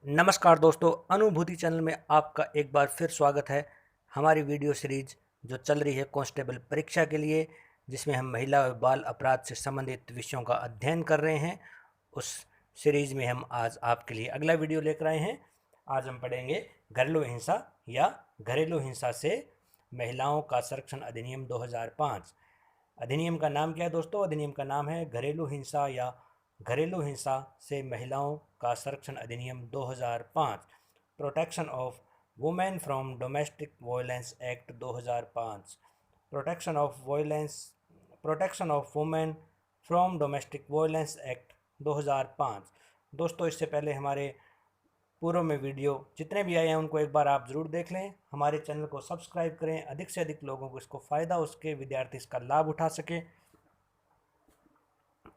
नमस्कार दोस्तों, अनुभूति चैनल में आपका एक बार फिर स्वागत है। हमारी वीडियो सीरीज जो चल रही है कांस्टेबल परीक्षा के लिए, जिसमें हम महिला और बाल अपराध से संबंधित विषयों का अध्ययन कर रहे हैं, उस सीरीज में हम आज आपके लिए अगला वीडियो लेकर आए हैं। आज हम पढ़ेंगे घरेलू हिंसा या घरेलू हिंसा से महिलाओं का संरक्षण अधिनियम 2005। अधिनियम का नाम क्या है दोस्तों? अधिनियम का नाम है घरेलू हिंसा या घरेलू हिंसा से महिलाओं का संरक्षण अधिनियम 2005। Protection of women from domestic violence act 2005। Protection of violence protection of women from domestic violence act 2005। दोस्तों, इससे पहले हमारे पूर्व में वीडियो जितने भी आए हैं उनको एक बार आप ज़रूर देख लें। हमारे चैनल को सब्सक्राइब करें, अधिक से अधिक लोगों को इसको फ़ायदा उसके विद्यार्थी इसका लाभ उठा सकें,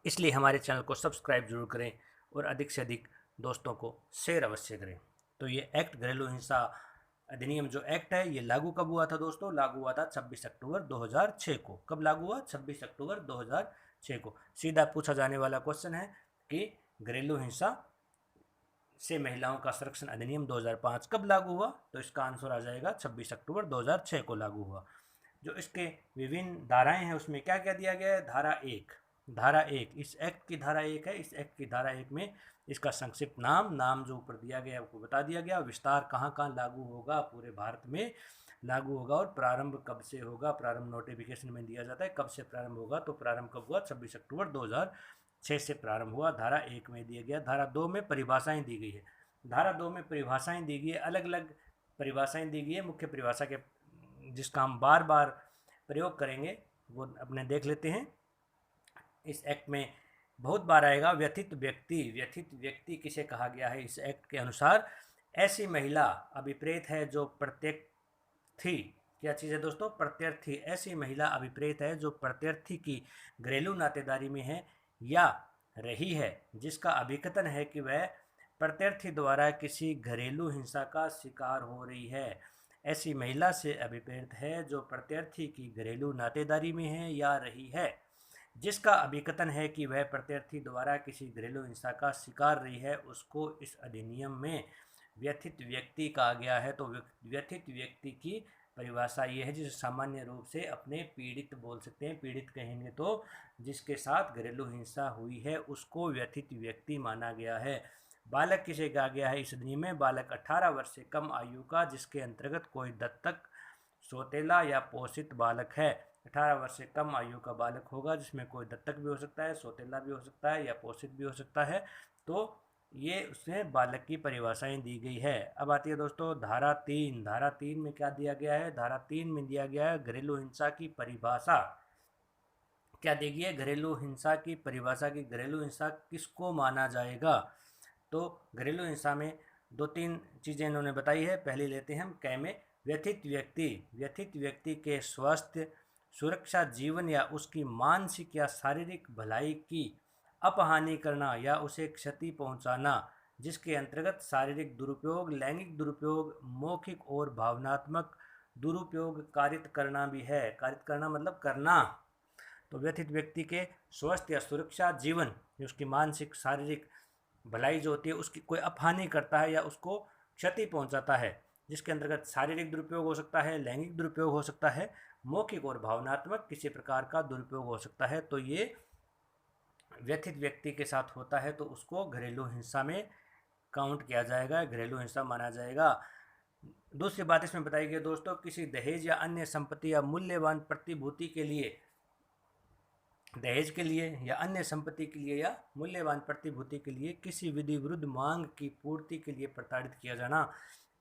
इसलिए हमारे चैनल को सब्सक्राइब जरूर करें और अधिक से अधिक दोस्तों को शेयर अवश्य करें। तो ये एक्ट घरेलू हिंसा अधिनियम जो एक्ट है ये लागू कब हुआ था दोस्तों? लागू हुआ था 26 अक्टूबर 2006 को। कब लागू हुआ? 26 अक्टूबर 2006 को। सीधा पूछा जाने वाला क्वेश्चन है कि घरेलू हिंसा से महिलाओं का संरक्षण अधिनियम 2005 कब लागू हुआ? तो इसका आंसर आ जाएगा 26 अक्टूबर 2006 को लागू हुआ। जो इसके विभिन्न धाराएं हैं उसमें क्या क्या दिया गया है? धारा एक इस एक्ट की धारा एक है। इस एक्ट की धारा एक में इसका संक्षिप्त नाम जो ऊपर दिया गया है आपको बता दिया गया। विस्तार कहाँ कहाँ लागू होगा, पूरे भारत में लागू होगा, और प्रारंभ कब से होगा, प्रारंभ नोटिफिकेशन में दिया जाता है कब से प्रारंभ होगा। तो प्रारंभ कब हुआ? 26 अक्टूबर 2006 से प्रारंभ हुआ। धारा एक में दिया गया। धारा दो में परिभाषाएं दी गई है। धारा दो में परिभाषाएं दी गई है, अलग अलग परिभाषाएं दी गई है। मुख्य परिभाषा के जिसका हम बार बार प्रयोग करेंगे वो अपने देख लेते हैं। इस एक्ट में बहुत बार आएगा व्यथित व्यक्ति किसे कहा गया है? इस एक्ट के अनुसार ऐसी महिला अभिप्रेत है जो प्रत्यर्थी, क्या चीज़ है दोस्तों? प्रत्यर्थी। ऐसी महिला अभिप्रेत है जो प्रत्यर्थी की घरेलू नातेदारी में है या रही है, जिसका अभिकथन है कि वह प्रत्यर्थी द्वारा किसी घरेलू हिंसा का शिकार हो रही है। ऐसी महिला से अभिप्रेत है जो प्रत्यर्थी की घरेलू नातेदारी में है या रही है, जिसका अभिकथन है कि वह प्रत्यर्थी द्वारा किसी घरेलू हिंसा का शिकार रही है, उसको इस अधिनियम में व्यथित व्यक्ति कहा गया है। तो व्यथित व्यक्ति की परिभाषा ये है जिसे सामान्य रूप से अपने पीड़ित बोल सकते हैं। पीड़ित कहेंगे तो जिसके साथ घरेलू हिंसा हुई है उसको व्यथित व्यक्ति माना गया है। बालक किसे कहा गया है इस अधिनियम में? बालक 18 वर्ष से कम आयु का जिसके अंतर्गत कोई दत्तक, सौतेला या पोषित बालक है। 18 वर्ष से कम आयु का बालक होगा जिसमें कोई दत्तक भी हो सकता है, सौतेला भी हो सकता है या पोषित भी हो सकता है। तो ये उसमें बालक की परिभाषाएं दी गई है। अब आती है दोस्तों धारा तीन। धारा तीन में क्या दिया गया है? धारा तीन में दिया गया है घरेलू हिंसा की परिभाषा। क्या दी गई है? घरेलू हिंसा की परिभाषा की घरेलू हिंसा किसको माना जाएगा? तो घरेलू हिंसा में दो तीन चीज़ें इन्होंने बताई है। पहली लेते हैं हम कै में। व्यथित व्यक्ति के स्वास्थ्य, सुरक्षा, जीवन या उसकी मानसिक या शारीरिक भलाई की अपहानि करना या उसे क्षति पहुंचाना, जिसके अंतर्गत शारीरिक दुरुपयोग, लैंगिक दुरुपयोग, मौखिक और भावनात्मक दुरुपयोग कारित करना भी है। कारित करना मतलब करना। तो व्यथित व्यक्ति के स्वास्थ्य या सुरक्षा, जीवन, उसकी मानसिक शारीरिक भलाई जो होती है उसकी कोई अपहानि करता है या उसको क्षति पहुंचाता है, जिसके अंतर्गत शारीरिक दुरुपयोग हो सकता है, लैंगिक दुरुपयोग हो सकता है, मौखिक और भावनात्मक किसी प्रकार का दुरुपयोग हो सकता है। तो ये व्यथित व्यक्ति के साथ होता है तो उसको घरेलू हिंसा में काउंट किया जाएगा, घरेलू हिंसा माना जाएगा। दूसरी बात इसमें बताई गई दोस्तों, किसी दहेज या अन्य संपत्ति या मूल्यवान प्रतिभूति के लिए, दहेज के लिए या अन्य संपत्ति के लिए या मूल्यवान प्रतिभूति के लिए किसी विधि विरुद्ध मांग की पूर्ति के लिए प्रताड़ित किया जाना।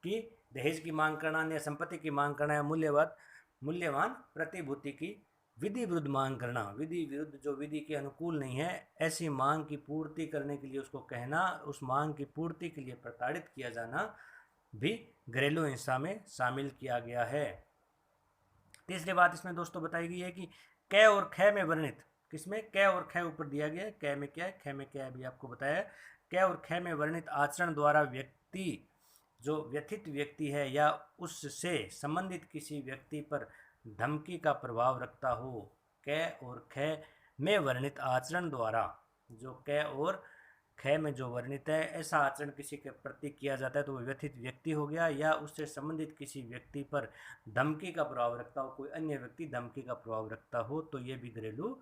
कि दहेज की मांग करना, अन्य संपत्ति की मांग करना या मूल्यवान प्रतिभूति की विधि विरुद्ध मांग करना, विधि विरुद्ध जो विधि के अनुकूल नहीं है, ऐसी मांग की पूर्ति करने के लिए उसको कहना, उस मांग की पूर्ति के लिए प्रताड़ित किया जाना भी घरेलू हिंसा में शामिल किया गया है। तीसरी बात इसमें दोस्तों बताई गई है कि कै और ख में वर्णित, किसमें? कै और ख ऊपर दिया गया है। कै में क्या है, ख में क्या है अभी आपको बताया। कै और ख में वर्णित आचरण द्वारा व्यक्ति जो व्यथित व्यक्ति है या उससे संबंधित किसी व्यक्ति पर धमकी का प्रभाव रखता हो। कै और ख में वर्णित आचरण द्वारा, जो कै और ख में जो वर्णित है, ऐसा आचरण किसी के प्रति किया जाता है तो वह व्यथित व्यक्ति हो गया, या उससे संबंधित किसी व्यक्ति पर धमकी का प्रभाव रखता हो, कोई अन्य व्यक्ति धमकी का प्रभाव रखता हो, तो ये भी घरेलू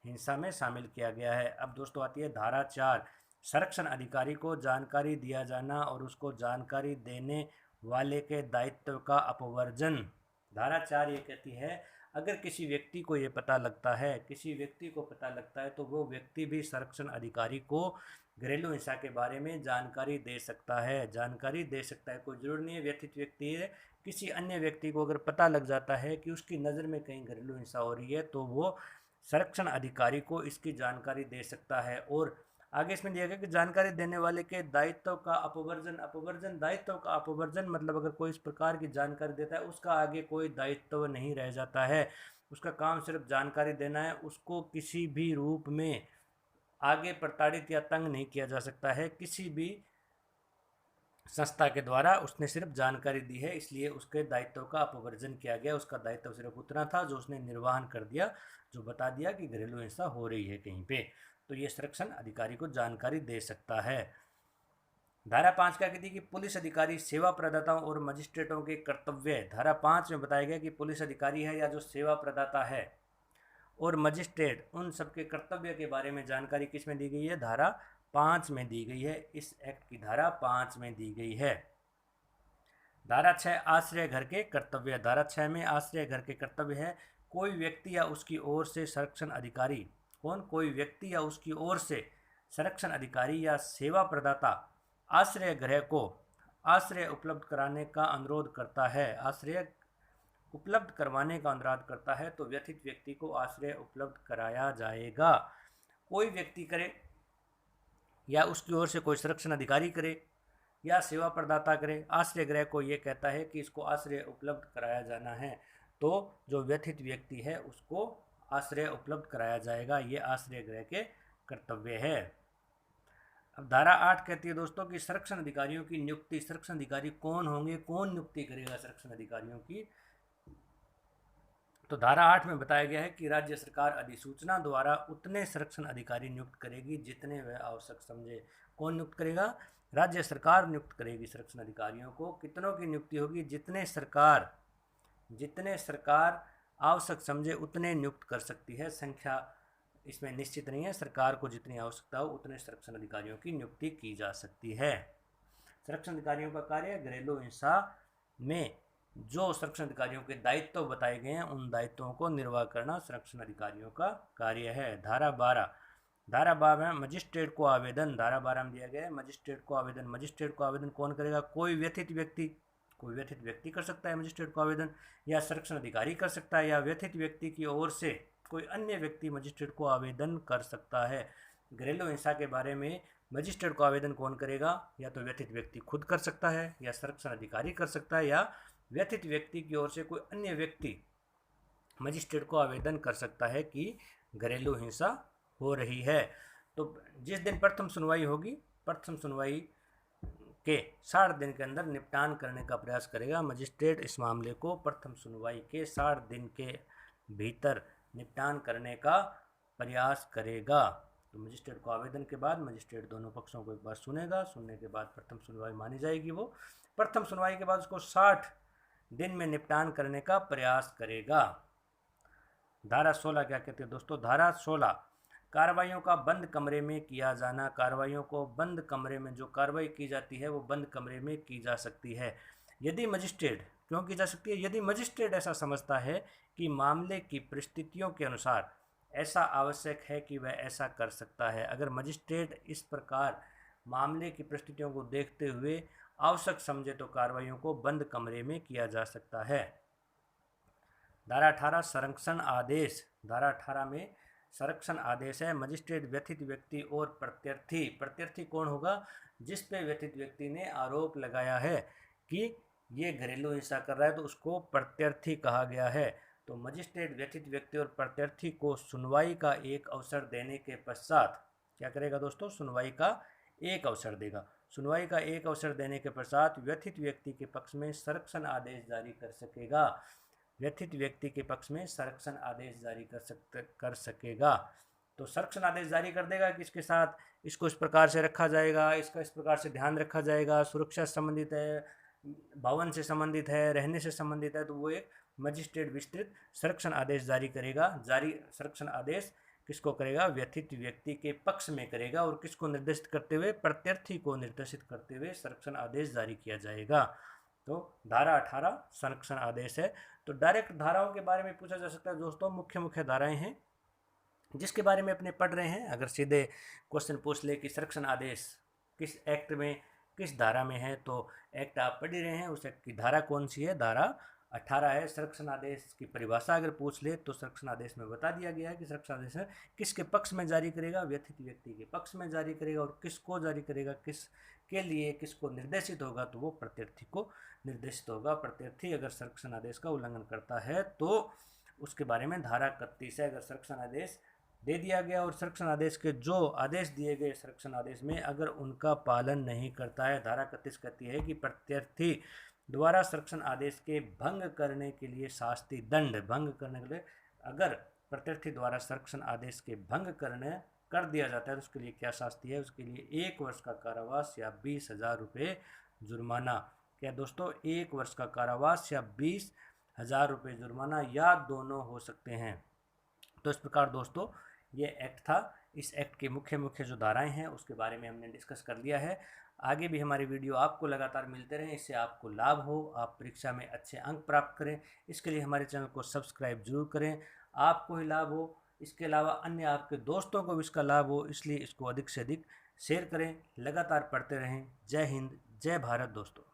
हिंसा में शामिल किया गया है। अब दोस्तों आती है धारा 4, संरक्षण अधिकारी को जानकारी दिया जाना और उसको जानकारी देने वाले के दायित्व का अपवर्जन। धारा 4 ये कहती है, अगर किसी व्यक्ति को ये पता लगता है, किसी व्यक्ति को पता लगता है तो वो व्यक्ति भी संरक्षण अधिकारी को घरेलू हिंसा के बारे में जानकारी दे सकता है। जानकारी दे सकता है, कोई जरूरी नहीं है व्यथित व्यक्ति है, किसी अन्य व्यक्ति को अगर पता लग जाता है कि उसकी नज़र में कहीं घरेलू हिंसा हो रही है तो वो संरक्षण अधिकारी को इसकी जानकारी दे सकता है। और आगे इसमें दिया गया कि जानकारी देने वाले के दायित्व का अपवर्जन। अपवर्जन, दायित्व का अपवर्जन मतलब अगर कोई इस प्रकार की जानकारी देता है उसका आगे कोई दायित्व नहीं रह जाता है, उसका काम सिर्फ जानकारी देना है, उसको किसी भी रूप में आगे प्रताड़ित या तंग नहीं किया जा सकता है किसी भी संस्था के द्वारा, उसने सिर्फ जानकारी दी है, इसलिए उसके दायित्व का अपवर्जन किया गया। उसका दायित्व सिर्फ उतना था जो उसने निर्वहन कर दिया, जो बता दिया कि घरेलू हिंसा हो रही है कहीं पे, तो ये संरक्षण अधिकारी को जानकारी दे सकता है। धारा 5 क्या कहती है कि पुलिस अधिकारी सेवा प्रदाताओं और मजिस्ट्रेटों के कर्तव्य। धारा 5 में बताया गया कि पुलिस अधिकारी है या जो सेवा प्रदाता है और मजिस्ट्रेट, उन सबके कर्तव्य के बारे में जानकारी किस में दी गई है? धारा 5 में दी गई है, इस एक्ट की धारा 5 में दी गई है। धारा 6 आश्रय घर के कर्तव्य। धारा 6 में आश्रय घर के कर्तव्य है, कोई व्यक्ति या उसकी ओर से संरक्षण अधिकारी, कौन? कोई व्यक्ति या उसकी ओर से संरक्षण अधिकारी या सेवा प्रदाता आश्रय गृह को आश्रय उपलब्ध कराने का अनुरोध करता है, आश्रय उपलब्ध करवाने का अनुरोध करता है तो व्यथित व्यक्ति को आश्रय उपलब्ध कराया जाएगा। कोई व्यक्ति करे या उसकी ओर से कोई संरक्षण अधिकारी करे या सेवा प्रदाता करे, आश्रय गृह को ये कहता है कि इसको आश्रय उपलब्ध कराया जाना है, तो जो व्यथित व्यक्ति है उसको आश्रय उपलब्ध कराया जाएगा, ये आश्रय गृह के कर्तव्य है। अब धारा 8 कहती है दोस्तों कि संरक्षण अधिकारियों की नियुक्ति। संरक्षण अधिकारी कौन होंगे, कौन नियुक्ति करेगा संरक्षण अधिकारियों की? तो धारा 8 में बताया गया है कि राज्य सरकार अधिसूचना द्वारा उतने संरक्षण अधिकारी नियुक्त करेगी जितने वह आवश्यक समझे। कौन नियुक्त करेगा? राज्य सरकार नियुक्त करेगी संरक्षण अधिकारियों को। कितनों की नियुक्ति होगी? जितने सरकार आवश्यक समझे उतने नियुक्त कर सकती है, संख्या इसमें निश्चित नहीं है, सरकार को जितनी आवश्यकता हो उतने संरक्षण अधिकारियों की नियुक्ति की जा सकती है। संरक्षण अधिकारियों का कार्य, घरेलू हिंसा में जो संरक्षण अधिकारियों के दायित्व बताए गए हैं उन दायित्वों को निर्वाह करना संरक्षण अधिकारियों का कार्य है। धारा 12 में मजिस्ट्रेट को आवेदन। धारा 12 में दिया गया है मजिस्ट्रेट को आवेदन। मजिस्ट्रेट को आवेदन कौन करेगा? कोई व्यथित व्यक्ति कर सकता है मजिस्ट्रेट को आवेदन, या संरक्षण अधिकारी कर सकता है, या व्यथित व्यक्ति की ओर से कोई अन्य व्यक्ति मजिस्ट्रेट को आवेदन कर सकता है। घरेलू हिंसा के बारे में मजिस्ट्रेट को आवेदन कौन करेगा? या तो व्यथित व्यक्ति खुद कर सकता है, या संरक्षण अधिकारी कर सकता है, या व्यथित व्यक्ति की ओर से कोई अन्य व्यक्ति मजिस्ट्रेट को आवेदन कर सकता है कि घरेलू हिंसा हो रही है। तो जिस दिन प्रथम सुनवाई होगी, प्रथम सुनवाई के 60 दिन के अंदर निपटान करने का प्रयास करेगा मजिस्ट्रेट। इस मामले को प्रथम सुनवाई के 60 दिन के भीतर निपटान करने का प्रयास करेगा। तो मजिस्ट्रेट को आवेदन के बाद मजिस्ट्रेट दोनों पक्षों को एक बार सुनेगा, सुनने के बाद प्रथम सुनवाई मानी जाएगी। वो प्रथम सुनवाई के बाद उसको 60 दिन में निपटान करने का प्रयास करेगा। धारा 16 क्या कहते हैं दोस्तों? धारा 16 कार्रवाइयों का बंद कमरे में किया जाना। कार्रवाइयों को बंद कमरे में, जो कार्रवाई की जाती है वो बंद कमरे में की जा सकती है यदि मजिस्ट्रेट, क्यों की जा सकती है? यदि मजिस्ट्रेट ऐसा समझता है कि मामले की परिस्थितियों के अनुसार ऐसा आवश्यक है कि वह ऐसा कर सकता है। अगर मजिस्ट्रेट इस प्रकार मामले की परिस्थितियों को देखते हुए आवश्यक समझे तो कार्रवाइयों को बंद कमरे में किया जा सकता है। धारा 18 संरक्षण आदेश। धारा 18 में संरक्षण आदेश है। मजिस्ट्रेट व्यथित व्यक्ति और प्रत्यर्थी कौन होगा? जिस पे व्यथित व्यक्ति ने आरोप लगाया है कि ये घरेलू हिंसा कर रहा है तो उसको प्रत्यर्थी कहा गया है। तो मजिस्ट्रेट व्यथित व्यक्ति और प्रत्यर्थी को सुनवाई का एक अवसर देने के पश्चात क्या करेगा दोस्तों? सुनवाई का एक अवसर देगा। सुनवाई का एक अवसर देने के पश्चात व्यथित व्यक्ति के पक्ष में संरक्षण आदेश जारी कर सकेगा। व्यथित व्यक्ति के पक्ष में संरक्षण आदेश जारी कर सकेगा। तो संरक्षण आदेश जारी कर देगा किसके साथ? इसको इस प्रकार से रखा जाएगा, इसका इस प्रकार से ध्यान रखा जाएगा, सुरक्षा से संबंधित है, भवन से संबंधित है, रहने से संबंधित है, तो वो एक मजिस्ट्रेट विस्तृत संरक्षण आदेश जारी करेगा। जारी संरक्षण आदेश किसको करेगा? व्यथित व्यक्ति के पक्ष में करेगा। और किसको निर्देशित करते हुए? प्रत्यर्थी को निर्देशित करते हुए संरक्षण आदेश जारी किया जाएगा। तो धारा 18 संरक्षण आदेश है। तो डायरेक्ट धाराओं के बारे में पूछा जा सकता है दोस्तों। मुख्य मुख्य धाराएं हैं जिसके बारे में अपने पढ़ रहे हैं। अगर सीधे क्वेश्चन पूछ ले कि संरक्षण आदेश किस एक्ट में किस धारा में है, तो एक्ट आप पढ़ ही रहे हैं, उस एक्ट की धारा कौन सी है? धारा 18 है। संरक्षण आदेश की परिभाषा अगर पूछ ले तो संरक्षण आदेश में बता दिया गया है कि संरक्षण आदेश है किसके पक्ष में जारी करेगा? व्यथित व्यक्ति के पक्ष में जारी करेगा। और किसको जारी करेगा? किस के लिए, किसको निर्देशित होगा? तो वो प्रत्यर्थी को निर्देशित होगा। प्रत्यर्थी अगर संरक्षण आदेश का उल्लंघन करता है तो उसके बारे में धारा 31 है। अगर संरक्षण आदेश दे दिया गया और संरक्षण आदेश के जो आदेश दिए गए संरक्षण आदेश में अगर उनका पालन नहीं करता है, धारा 31 कहती है कि प्रत्यर्थी द्वारा संरक्षण आदेश के भंग करने के लिए शास्ति दंड, भंग करने के लिए अगर प्रत्यर्थी द्वारा संरक्षण आदेश के भंग कर दिया जाता है तो उसके लिए क्या शास्ति है? उसके लिए 1 वर्ष का कारावास या 20,000 रुपये जुर्माना। क्या दोस्तों? 1 वर्ष का कारावास या 20,000 रुपये जुर्माना या दोनों हो सकते हैं। तो इस प्रकार दोस्तों ये एक्ट था। इस एक्ट के मुख्य मुख्य जो धाराएं हैं उसके बारे में हमने डिस्कस कर लिया है। आगे भी हमारी वीडियो आपको लगातार मिलते रहें, इससे आपको लाभ हो, आप परीक्षा में अच्छे अंक प्राप्त करें। इसके लिए हमारे चैनल को सब्सक्राइब जरूर करें, आपको ही लाभ हो, इसके अलावा अन्य आपके दोस्तों को भी इसका लाभ हो, इसलिए इसको अधिक से अधिक शेयर करें। लगातार पढ़ते रहें। जय हिंद, जय भारत दोस्तों।